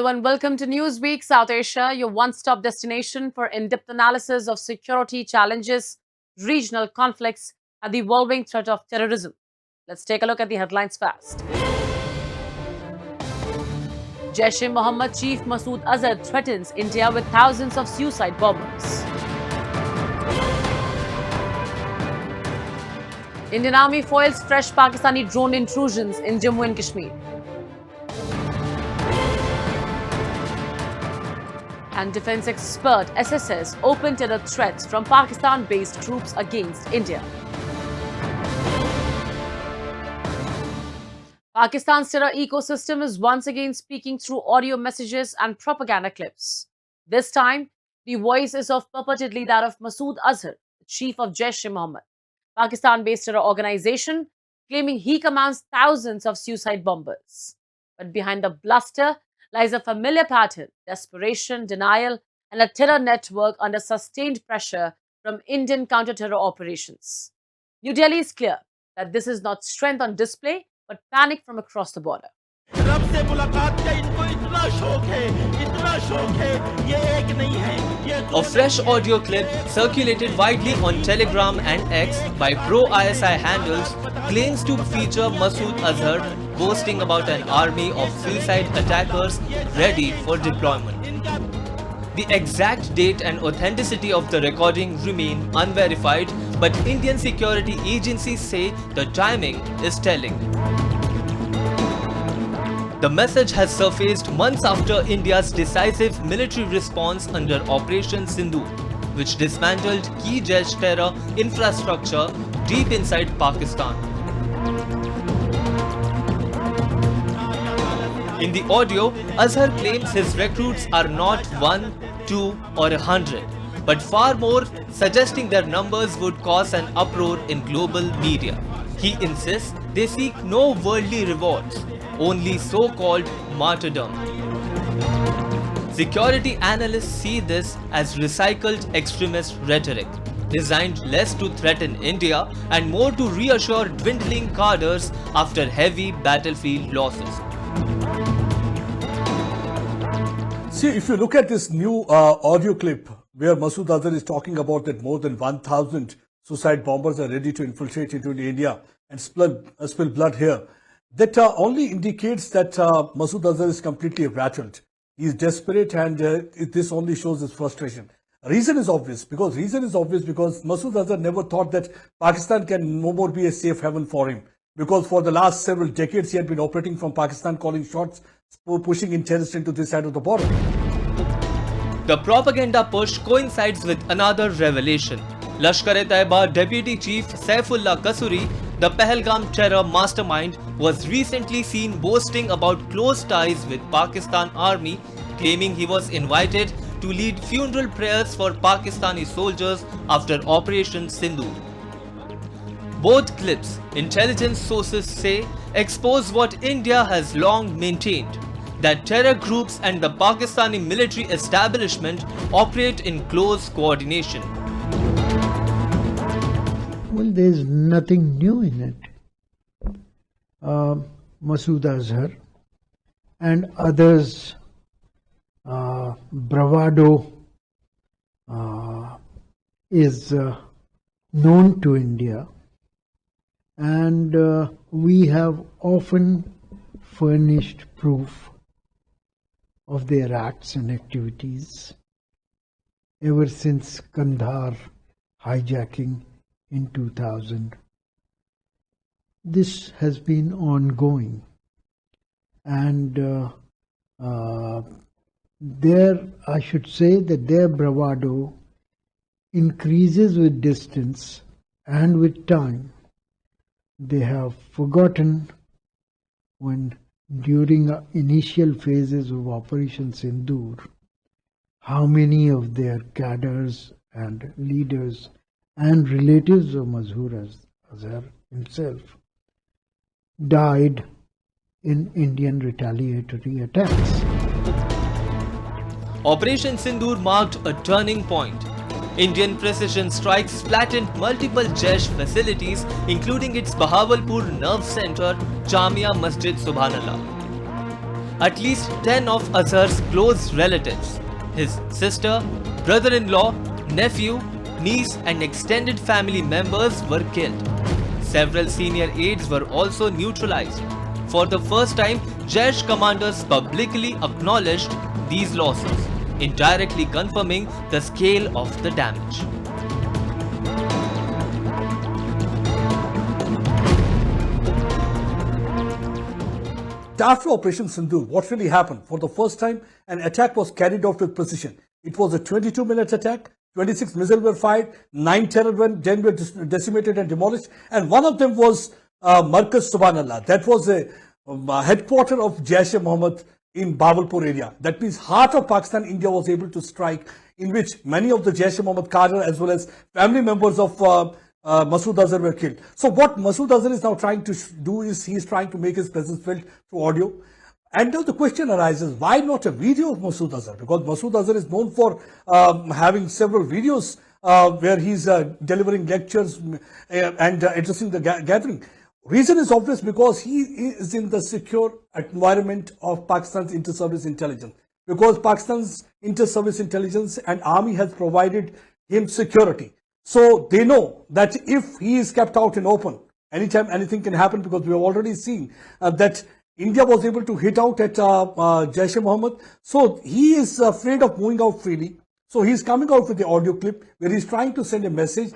Hello and welcome to Newsweek South Asia, your one-stop destination for in-depth analysis of security challenges, regional conflicts, and the evolving threat of terrorism. Let's take a look at the headlines fast. Jaish-e-Mohammed chief Masood Azhar threatens India with thousands of suicide bombers. Indian Army foils fresh Pakistani drone intrusions in Jammu and Kashmir. And defense expert SSS open terror threats from Pakistan-based troops against India. Pakistan's terror ecosystem is once again speaking through audio messages and propaganda clips. This time, the voice is of purportedly that of Masood Azhar, the chief of Jaish-e-Mohammed, Pakistan-based terror organization, claiming he commands thousands of suicide bombers. But behind the bluster lies a familiar pattern: desperation, denial, and a terror network under sustained pressure from Indian counter-terror operations. New Delhi is clear that this is not strength on display, but panic from across the border. A fresh audio clip circulated widely on Telegram and X by pro-ISI handles claims to feature Masood Azhar boasting about an army of suicide attackers ready for deployment. The exact date and authenticity of the recording remain unverified, but Indian security agencies say the timing is telling. The message has surfaced months after India's decisive military response under Operation Sindoor, which dismantled key Jaish terror infrastructure deep inside Pakistan. In the audio, Azhar claims his recruits are not 1, 2 or 100, but far more, suggesting their numbers would cause an uproar in global media. He insists they seek no worldly rewards, only so-called martyrdom. Security analysts see this as recycled extremist rhetoric, designed less to threaten India and more to reassure dwindling cadres after heavy battlefield losses. See, if you look at this new audio clip where Masood Azhar is talking about that more than 1,000 suicide bombers are ready to infiltrate into India and spill blood here, that only indicates that Masood Azhar is completely rattled. He is desperate, and this only shows his frustration. Reason is obvious because Masood Azhar never thought that Pakistan can no more be a safe haven for him. Because for the last several decades, he had been operating from Pakistan, calling shots, pushing in terrorists into this side of the border. The propaganda push coincides with another revelation. Lashkar-e-Taiba Deputy Chief Saifullah Kasuri, the Pahalgam terror mastermind, was recently seen boasting about close ties with Pakistan Army, claiming he was invited to lead funeral prayers for Pakistani soldiers after Operation Sindoor. Both clips, intelligence sources say, expose what India has long maintained, that terror groups and the Pakistani military establishment operate in close coordination. Well, there's nothing new in it. Masood Azhar and others' bravado is known to India, and we have often furnished proof of their acts and activities ever since Kandahar hijacking in 2000. This has been ongoing, and I should say that their bravado increases with distance and with time. They have forgotten when, during initial phases of Operation Sindoor, how many of their cadres and leaders and relatives of Masood Azhar himself died in Indian retaliatory attacks. Operation Sindoor marked a turning point. Indian precision strikes flattened multiple Jaish facilities, including its Bahawalpur Nerve Center, Jamia Masjid Subhanallah. at least 10 of Azhar's close relatives, his sister, brother-in-law, nephew, niece and extended family members were killed. Several senior aides were also neutralized. For the first time, Jaish commanders publicly acknowledged these losses, indirectly confirming the scale of the damage. After Operation Sindoor, what really happened? For the first time, an attack was carried out with precision. It was a 22-minute attack. 26 missiles were fired, 9 terror were decimated and demolished, and one of them was Markaz Subhanallah. That was a headquarter of Jaish-e-Mohammed in Bahawalpur area. That means heart of Pakistan, India was able to strike, in which many of the Jaish-e-Mohammed cadre as well as family members of Masood Azhar were killed. So what Masood Azhar is now trying to do is he is trying to make his presence felt through audio. And now the question arises, why not a video of Masood Azhar? Because Masood Azhar is known for having several videos where he's delivering lectures and addressing the gathering. Reason is obvious, because he is in the secure environment of Pakistan's inter-service intelligence. Because Pakistan's inter-service intelligence and army has provided him security. So they know that if he is kept out in open, anytime anything can happen, because we have already seen that India was able to hit out at Jaish-e-Mohammed. So he is afraid of moving out freely. So he is coming out with the audio clip where he is trying to send a message.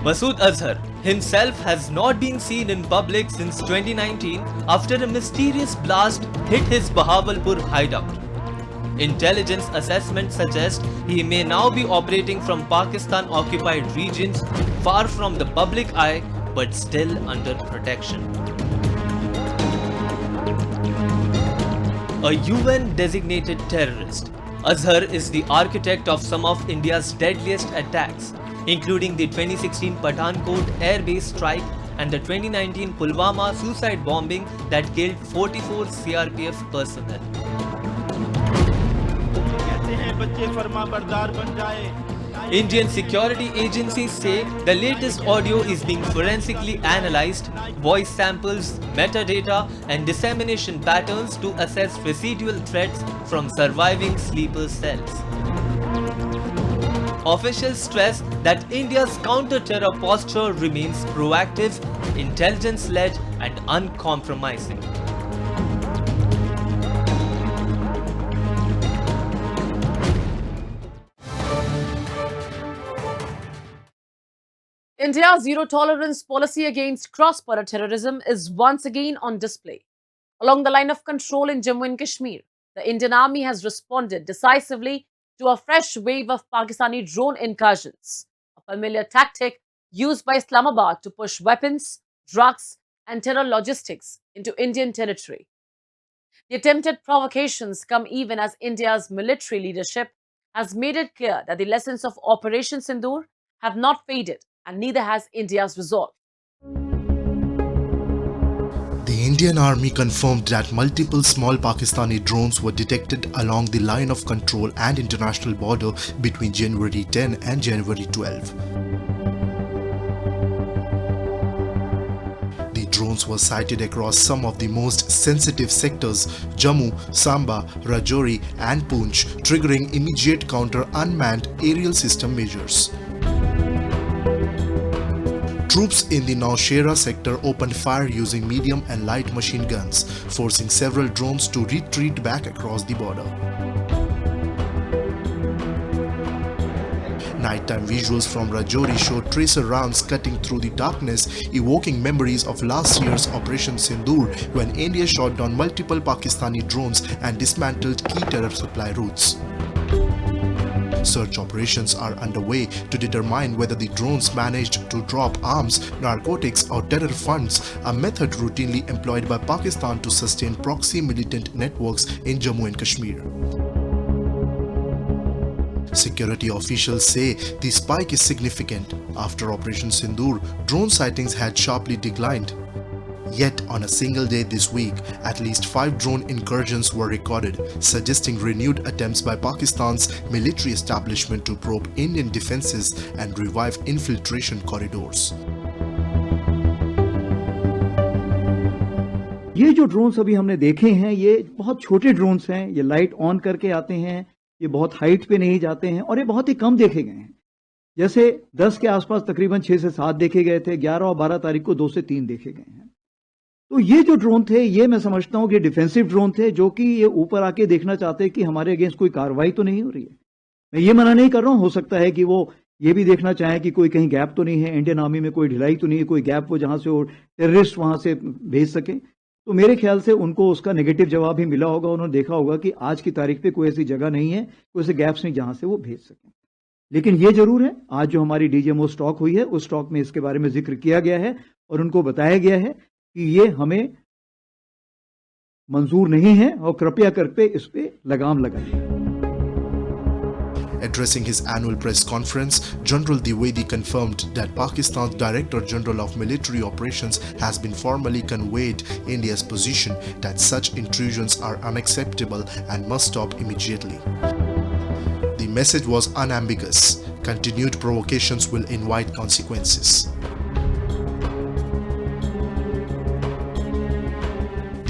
Masood Azhar himself has not been seen in public since 2019 after a mysterious blast hit his Bahawalpur hideout. Intelligence assessments suggest he may now be operating from Pakistan-occupied regions far from the public eye but still under protection. A UN-designated terrorist, Azhar is the architect of some of India's deadliest attacks, including the 2016 Pathankot air base strike and the 2019 Pulwama suicide bombing that killed 44 CRPF personnel. Indian security agencies say the latest audio is being forensically analyzed, voice samples, metadata and dissemination patterns to assess residual threats from surviving sleeper cells. Officials stress that India's counter-terror posture remains proactive, intelligence-led and uncompromising. India's zero-tolerance policy against cross-border terrorism is once again on display. Along the line of control in Jammu and Kashmir, the Indian Army has responded decisively to a fresh wave of Pakistani drone incursions, a familiar tactic used by Islamabad to push weapons, drugs and terror logistics into Indian territory. The attempted provocations come even as India's military leadership has made it clear that the lessons of Operation Sindoor have not faded, and neither has India's resolve. The Indian Army confirmed that multiple small Pakistani drones were detected along the line of control and international border between January 10 and January 12. The drones were sighted across some of the most sensitive sectors: Jammu, Samba, Rajouri and Poonch, triggering immediate counter-unmanned aerial system measures. Troops in the Nowshera sector opened fire using medium and light machine guns, forcing several drones to retreat back across the border. Nighttime visuals from Rajouri showed tracer rounds cutting through the darkness, evoking memories of last year's Operation Sindoor, when India shot down multiple Pakistani drones and dismantled key terror supply routes. Search operations are underway to determine whether the drones managed to drop arms, narcotics or terror funds, a method routinely employed by Pakistan to sustain proxy militant networks in Jammu and Kashmir. Security officials say the spike is significant. After Operation Sindoor, drone sightings had sharply declined. Yet on a single day this week, at least 5 drone incursions were recorded, suggesting renewed attempts by Pakistan's military establishment to probe Indian defenses and revive infiltration corridors. ये जो drones अभी हमने देखे हैं, ये बहुत छोटे drones हैं, ये लाइट ऑन करके आते हैं, ये बहुत हाइट पे नहीं जाते हैं और ये बहुत ही कम देखे गए हैं। जैसे 10 के आसपास तकरीबन 6 से 7 देखे गए थे, 11 और 12 तारीख को 2 से 3 देखे गए हैं। तो ये जो ड्रोन थे, ये मैं समझता हूं कि डिफेंसिव ड्रोन थे, जो कि ये ऊपर आके देखना चाहते हैं कि हमारे अगेंस्ट कोई कार्रवाई तो नहीं हो रही है। मैं ये मना नहीं कर रहा हूं, हो सकता है कि वो ये भी देखना चाहें कि कोई कहीं गैप तो नहीं है, इंडियन आर्मी में कोई ढिलाई तो नहीं है, कोई गैप वो जहां से वो टेररिस्ट वहां से भेज सके। तो मेरे ख्याल से उनको उसका नेगेटिव जवाब भी मिला होगा, उन्होंने देखा होगा कि आज की तारीख पे कोई ऐसी जगह नहीं है, कोई ऐसे गैप्स नहीं जहां से वो भेज सके। लेकिन ये जरूर है, आज जो हमारी डीजीएमओ स्टॉक हुई है, उस स्टॉक में इसके बारे में जिक्र किया गया है और उनको बताया गया है कि ये हमें मंजूर नहीं है और कृपया करके इस पे लगाम लगाइए। Addressing his annual press conference, General Dwivedi confirmed that Pakistan's Director General of Military Operations has been formally conveyed India's position that such intrusions are unacceptable and must stop immediately. The message was unambiguous. Continued provocations will invite consequences.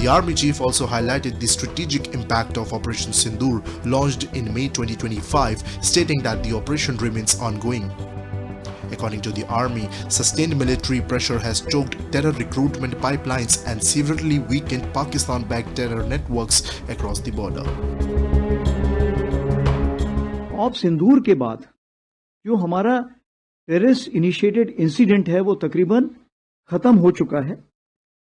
The army chief also highlighted the strategic impact of Operation Sindoor, launched in May 2025, stating that the operation remains ongoing. According to the army, sustained military pressure has choked terror recruitment pipelines and severely weakened Pakistan-backed terror networks across the border. Op Sindoor के बाद जो हमारा terrorist initiated incident है, वो तकरीबन खत्म हो चुका है।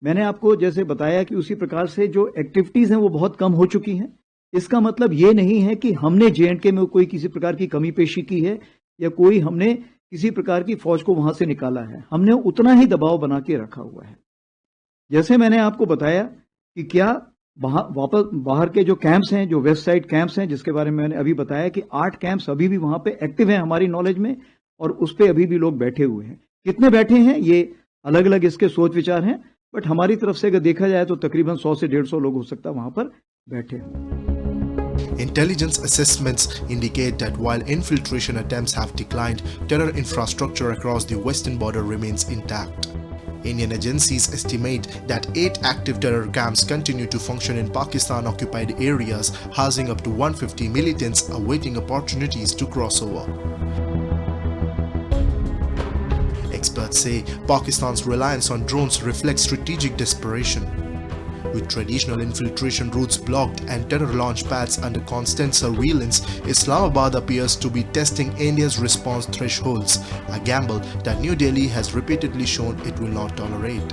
मैंने आपको जैसे बताया कि उसी प्रकार से जो एक्टिविटीज हैं वो बहुत कम हो चुकी हैं। इसका मतलब ये नहीं है कि हमने जेएंडके में कोई किसी प्रकार की कमी पेशी की है या कोई हमने किसी प्रकार की फौज को वहां से निकाला है। हमने उतना ही दबाव बना के रखा हुआ है। जैसे मैंने आपको बताया कि क्या वापस बाहर के जो कैंप्स हैं, जो वेस्ट साइड कैंप्स हैं, जिसके बारे में मैंने अभी बताया कि 8 कैंप्स अभी भी वहां पे एक्टिव हैं हमारी नॉलेज में, और उस पर अभी भी लोग बैठे हुए हैं। कितने बैठे हैं ये अलग अलग इसके सोच विचार हैं, बट हमारी तरफ से अगर देखा जाए तो तकरीबन 100 से 150 लोग हो सकता है वहां पर बैठे हों। Intelligence assessments indicate that while infiltration attempts have declined, terror infrastructure across the western border remains intact. Indian agencies estimate that 8 active terror camps continue to function in Pakistan-occupied areas, housing up to 150 militants awaiting opportunities to cross over. Experts say Pakistan's reliance on drones reflects strategic desperation. With traditional infiltration routes blocked and terror launch pads under constant surveillance, Islamabad appears to be testing India's response thresholds, a gamble that New Delhi has repeatedly shown it will not tolerate.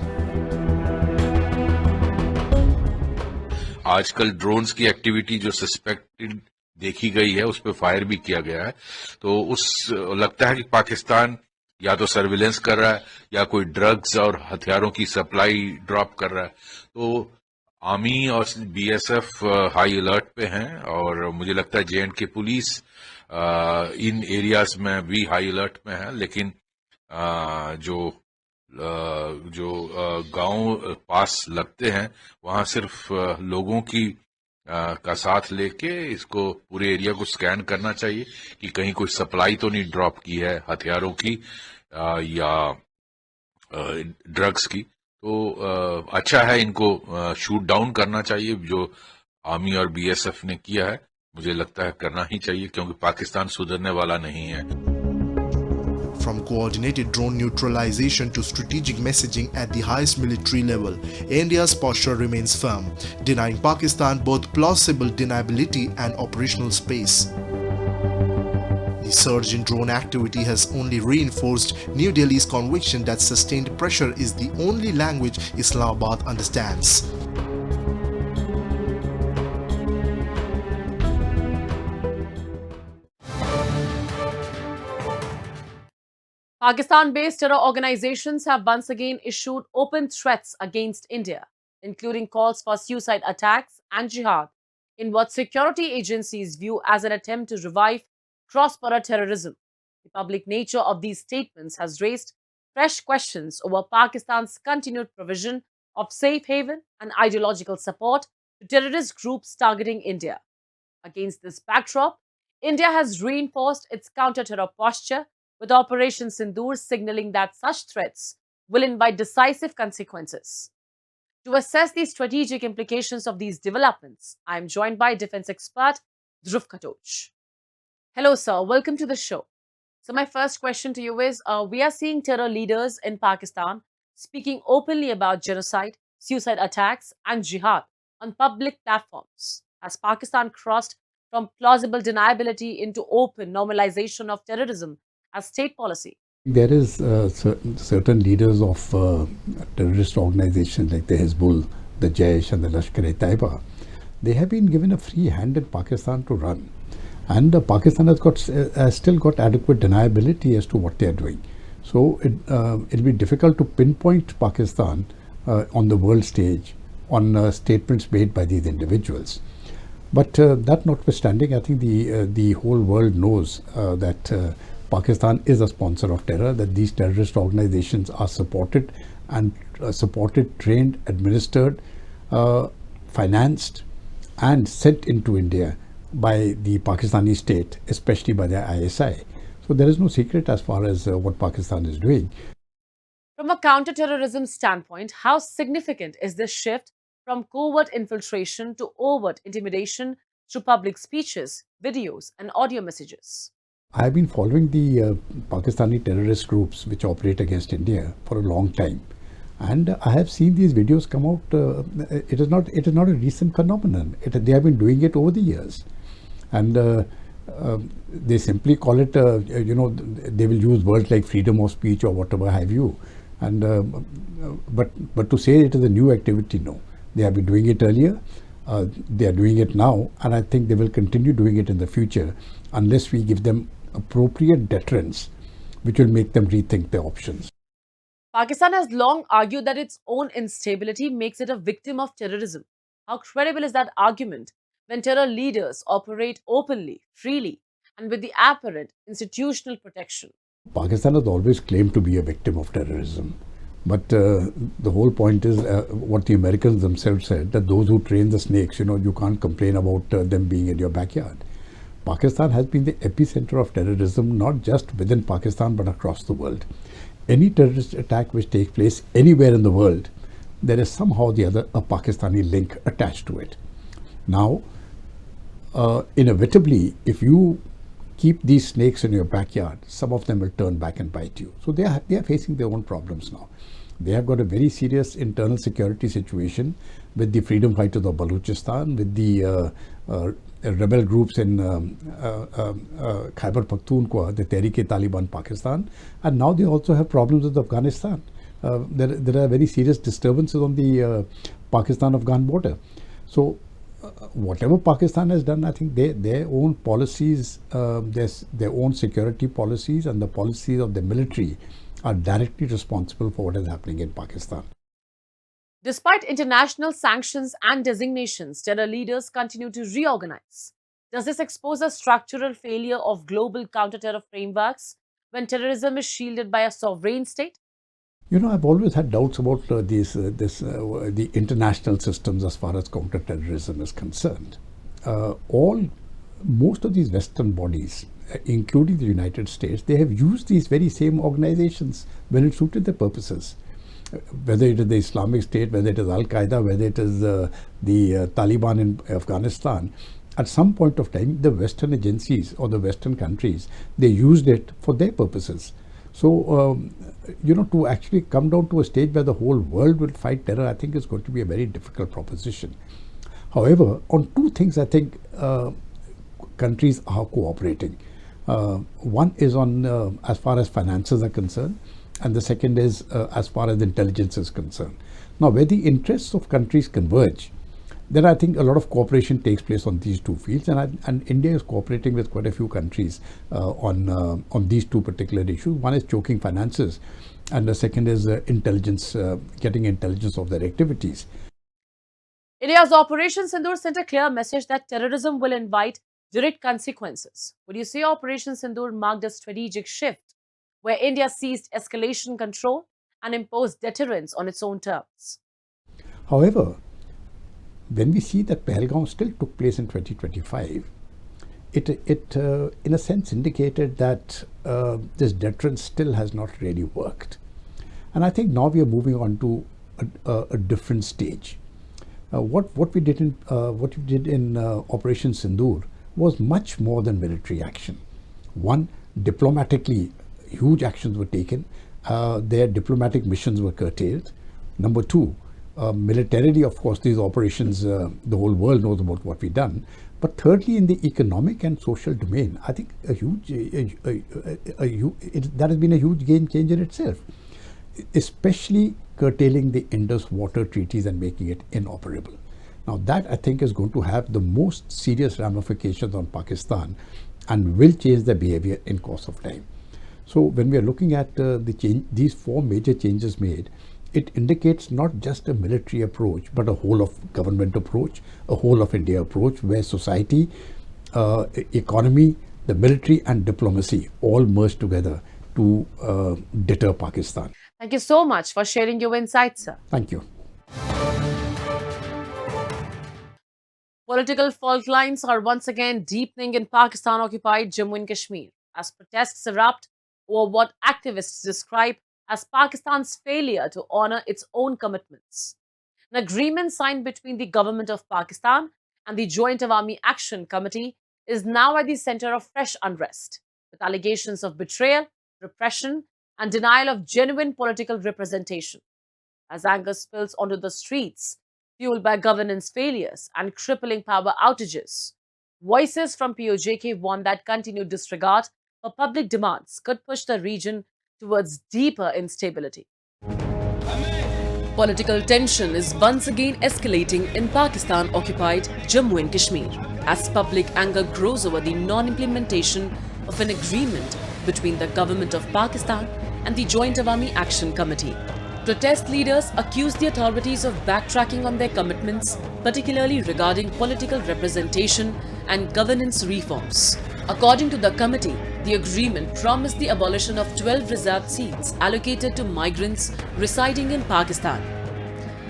आजकल drones की activity जो suspected देखी गई है, उस पर fire भी किया गया है। तो उस लगता है कि पाकिस्तान या तो सर्विलेंस कर रहा है या कोई ड्रग्स और हथियारों की सप्लाई ड्रॉप कर रहा है। तो आर्मी और बीएसएफ हाई अलर्ट पे हैं और मुझे लगता है जेएंडके पुलिस इन एरियाज में भी हाई अलर्ट में है। लेकिन जो गांव पास लगते हैं वहां सिर्फ लोगों की का साथ लेके इसको पूरे एरिया को स्कैन करना चाहिए कि कहीं कोई सप्लाई तो नहीं ड्रॉप की है हथियारों की या ड्रग्स की। तो अच्छा है, इनको शूट डाउन करना चाहिए जो आर्मी और बीएसएफ ने किया है। मुझे लगता है करना ही चाहिए क्योंकि पाकिस्तान सुधरने वाला नहीं है। From coordinated drone neutralization to strategic messaging at the highest military level, India's posture remains firm, denying Pakistan both plausible deniability and operational space. The surge in drone activity has only reinforced New Delhi's conviction that sustained pressure is the only language Islamabad understands. Pakistan-based terror organizations have once again issued open threats against India, including calls for suicide attacks and jihad, in what security agencies view as an attempt to revive cross-border terrorism. The public nature of these statements has raised fresh questions over Pakistan's continued provision of safe haven and ideological support to terrorist groups targeting India. Against this backdrop, India has reinforced its counter-terror posture, with Operation Sindoor signaling that such threats will invite decisive consequences. To assess the strategic implications of these developments, I am joined by defense expert Dhruv Khatoj. Hello, sir. Welcome to the show. So, my first question to you is we are seeing terror leaders in Pakistan speaking openly about genocide, suicide attacks, and jihad on public platforms. Has Pakistan crossed from plausible deniability into open normalization of terrorism as state policy? There is certain leaders of terrorist organizations like the Hezbollah, the Jaish and the Lashkar-e-Taiba. They have been given a free hand in Pakistan to run. And Pakistan has still got adequate deniability as to what they are doing. So it'll be difficult to pinpoint Pakistan on the world stage on statements made by these individuals. But that notwithstanding, I think the whole world knows that Pakistan is a sponsor of terror, that these terrorist organizations are supported, trained, administered, financed and sent into India by the Pakistani state, especially by the ISI. So there is no secret as far as what Pakistan is doing. From a counter-terrorism standpoint, how significant is this shift from covert infiltration to overt intimidation through public speeches, videos and audio messages? I have been following the Pakistani terrorist groups which operate against India for a long time, and I have seen these videos come out. It is not a recent phenomenon. They have been doing it over the years, and they simply call it. They will use words like freedom of speech or whatever have you, and but to say it is a new activity, no. They have been doing it earlier. They are doing it now, and I think they will continue doing it in the future unless we give them appropriate deterrence, which will make them rethink their options. Pakistan has long argued that its own instability makes it a victim of terrorism. How credible is that argument when terror leaders operate openly, freely, and with the apparent institutional protection? Pakistan has always claimed to be a victim of terrorism. But the whole point is what the Americans themselves said, that those who train the snakes, you can't complain about them being in your backyard. Pakistan has been the epicenter of terrorism, not just within Pakistan, but across the world. Any terrorist attack which takes place anywhere in the world, there is somehow or the other a Pakistani link attached to it. Now, inevitably, if you keep these snakes in your backyard, some of them will turn back and bite you. So they are facing their own problems now. They have got a very serious internal security situation with the freedom fighters of Balochistan, with the rebel groups in Khyber Pakhtunkhwa, the Tehreek-e-Taliban Pakistan, and now they also have problems with Afghanistan. There are very serious disturbances on the Pakistan-Afghan border. So whatever Pakistan has done, I think their own policies, their own security policies and the policies of the military are directly responsible for what is happening in Pakistan. Despite international sanctions and designations, terror leaders continue to reorganize. Does this expose a structural failure of global counter-terror frameworks when terrorism is shielded by a sovereign state? I've always had doubts about the international systems as far as counter-terrorism is concerned. Most of these Western bodies, including the United States, they have used these very same organizations when it suited their purposes. Whether it is the Islamic State, whether it is Al-Qaeda, whether it is the Taliban in Afghanistan, at some point of time, the Western agencies or the Western countries, they used it for their purposes. So, to actually come down to a stage where the whole world will fight terror, I think is going to be a very difficult proposition. However, on two things, I think countries are cooperating. One is on as far as finances are concerned, and the second is as far as intelligence is concerned. Now, where the interests of countries converge, then I think a lot of cooperation takes place on these two fields, and India is cooperating with quite a few countries on these two particular issues. One is choking finances, and the second is intelligence, getting intelligence of their activities. India's Operation Sindoor sent a clear message that terrorism will invite direct consequences. Would you say Operation Sindoor marked a strategic shift where India seized escalation control and imposed deterrence on its own terms? However, when we see that Pahalgam still took place in 2025, it in a sense indicated that this deterrence still has not really worked. And I think now we are moving on to a different stage. What we did in Operation Sindoor was much more than military action. One, diplomatically, huge actions were taken. Their diplomatic missions were curtailed. Number two, militarily, of course, these operations, the whole world knows about what we've done. But thirdly, in the economic and social domain, I think that has been a huge game changer itself, especially curtailing the Indus water treaties and making it inoperable. Now that, I think, is going to have the most serious ramifications on Pakistan and will change their behavior in course of time. So when we are looking at these four major changes made, it indicates not just a military approach, but a whole of government approach, a whole of India approach, where society, economy, the military and diplomacy all merge together to deter Pakistan. Thank you so much for sharing your insights, sir. Thank you. Political fault lines are once again deepening in Pakistan-occupied Jammu and Kashmir as protests erupt over what activists describe as Pakistan's failure to honor its own commitments. An agreement signed between the government of Pakistan and the Joint Awami Action Committee is now at the center of fresh unrest, with allegations of betrayal, repression, and denial of genuine political representation. As anger spills onto the streets, fueled by governance failures and crippling power outages, voices from POJK warn that continued disregard for public demands could push the region towards deeper instability. Political tension is once again escalating in Pakistan-occupied Jammu and Kashmir as public anger grows over the non-implementation of an agreement between the government of Pakistan and the Joint Awami Action Committee. Protest leaders accuse the authorities of backtracking on their commitments, particularly regarding political representation and governance reforms. According to the committee, the agreement promised the abolition of 12 reserved seats allocated to migrants residing in Pakistan.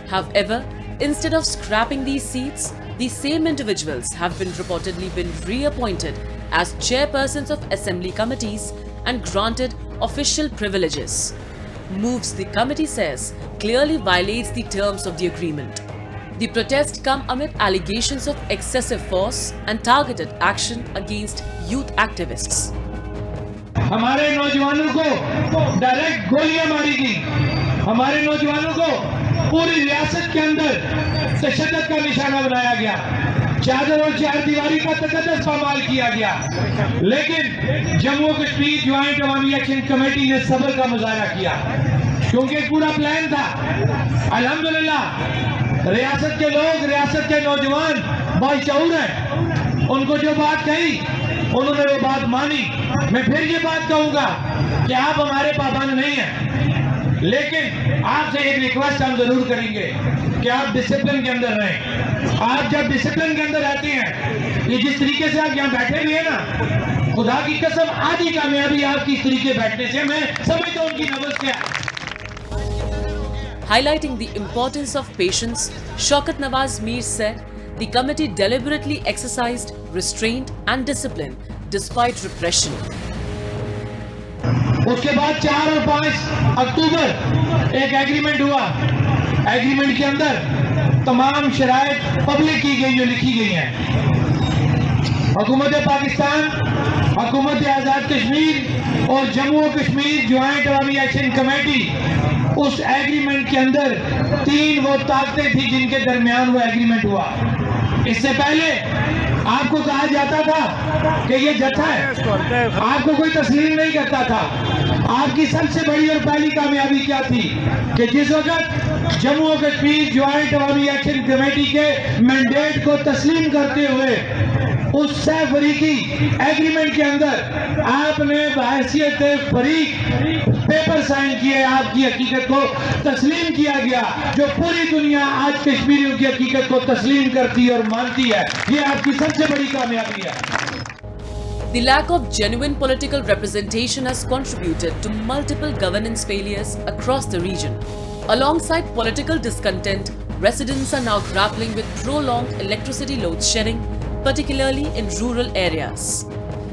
However, instead of scrapping these seats, the same individuals have reportedly been reappointed as chairpersons of assembly committees and granted official privileges. Moves, the committee says, clearly violates the terms of the agreement. The protest come amid allegations of excessive force and targeted action against youth activists. हमारे नौजवानों को direct गोलियां मारी गई, हमारे नौजवानों को पूरी रियासत के अंदर तशद्दुद का निशाना बनाया गया, चादर और चार दीवारी का तकद्दुस पामाल किया गया। लेकिन जम्मू कश्मीर ज्वाइंट अवामी एक्शन कमेटी ने सब्र का मुजाहरा किया, क्योंकि पूरा प्लान था। अल्हम्दुलिल्लाह रियासत के लोग, रियासत के नौजवान बाशऊर हैं, उनको जो बात कही उन्होंने वो बात मानी। मैं फिर ये बात कहूंगा कि आप हमारे पाबंद नहीं हैं, लेकिन आपसे एक रिक्वेस्ट हम जरूर करेंगे कि आप डिसिप्लिन के अंदर रहें। आप जब डिसिप्लिन के अंदर रहते हैं, ये जिस तरीके से आप यहाँ बैठे हुए हैं ना, खुदा की कसम आधी कामयाबी आपकी इस तरीके बैठने से, मैं समझता हूँ उनकी नब्ज क्या है। Highlighting the importance of patience, Shaukat Nawaz Mir said the committee deliberately exercised restraint and discipline despite repression. उसके बाद 4 और 5 अक्टूबर एक एग्रीमेंट हुआ। एग्रीमेंट के अंदर तमाम शराइत पब्लिक की गई जो लिखी गई हैं। हुकूमत पाकिस्तान, हुकूमत आज़ाद कश्मीर और जम्मू और कश्मीर ज्वाइंट अवामी एक्शन कमेटी, उस एग्रीमेंट के अंदर 3 वो ताकतें थी जिनके दरमियान वो एग्रीमेंट हुआ। इससे पहले आपको कहा जाता था कि ये जत्था है, आपको कोई तस्लीम नहीं करता था। आपकी सबसे बड़ी और पहली कामयाबी क्या थी कि जिस वक्त जम्मू और कश्मीर ज्वाइंट अवामी एक्शन कमेटी के मैंडेट को तस्लीम करते हुए उस फरीकी एग्रीमेंट के अंदर आपने बहैसियत फरीक पेपर साइन किए, आपकी हकीकत को तस्लीम किया गया, जो पूरी दुनिया आज कश्मीरियों की हकीकत को तस्लीम करती है और मानती है। ये आपकी सबसे बड़ी कामयाबी है। The lack of genuine political representation has contributed to multiple governance failures across the region. Alongside political discontent, residents are now grappling with prolonged electricity load shedding, particularly in rural areas.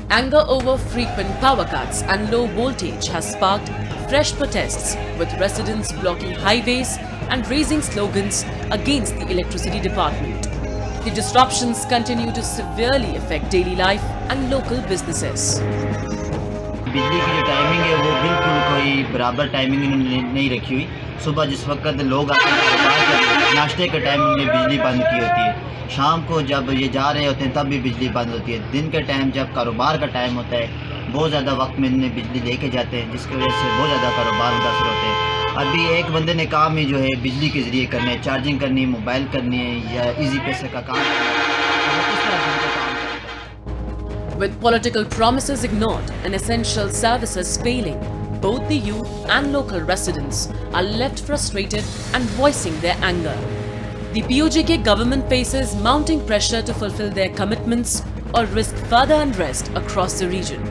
Anger over frequent power cuts and low voltage has sparked fresh protests, with residents blocking highways and raising slogans against the electricity department. The disruptions continue to severely affect daily life and local businesses. बिजली की जो timing है वो बिल्कुल कोई बराबर timing इन्होंने नहीं रखी हुई। सुबह जिस वक्त लोग आते हैं कारोबार करने, नाश्ते के टाइम उन्होंने बिजली बंद की होती है। शाम को जब ये जा रहे होते हैं तब भी बिजली बंद होती है। दिन के टाइम जब कारोबार का टाइम होता है बहुत ज़्यादा वक्त में इन्हें बिजली लेके जाते हैं, जिसकी वजह से बहुत ज़्यादा कारोबार मुतासर होते हैं। अभी एक बंदे ने काम ही जो है बिजली के ज़रिए करना है, चार्जिंग करनी है, मोबाइल करनी है या इजी पैसे का काम करना है, तो वो किस तरह से उनका काम करेगा। With political promises ignored and essential services failing, both the youth and local residents are left frustrated and voicing their anger. The POJK government faces mounting pressure to fulfill their commitments or risk further unrest across the region.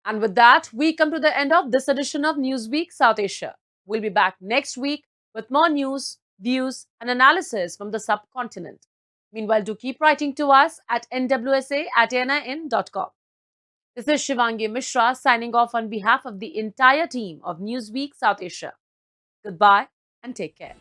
And with that, we come to the end of this edition of Newsweek South Asia. We'll be back next week with more news, views, and analysis from the subcontinent. Meanwhile, do keep writing to us at nwsa@nin.com. This is Shivangi Mishra signing off on behalf of the entire team of Newsweek South Asia. Goodbye and take care.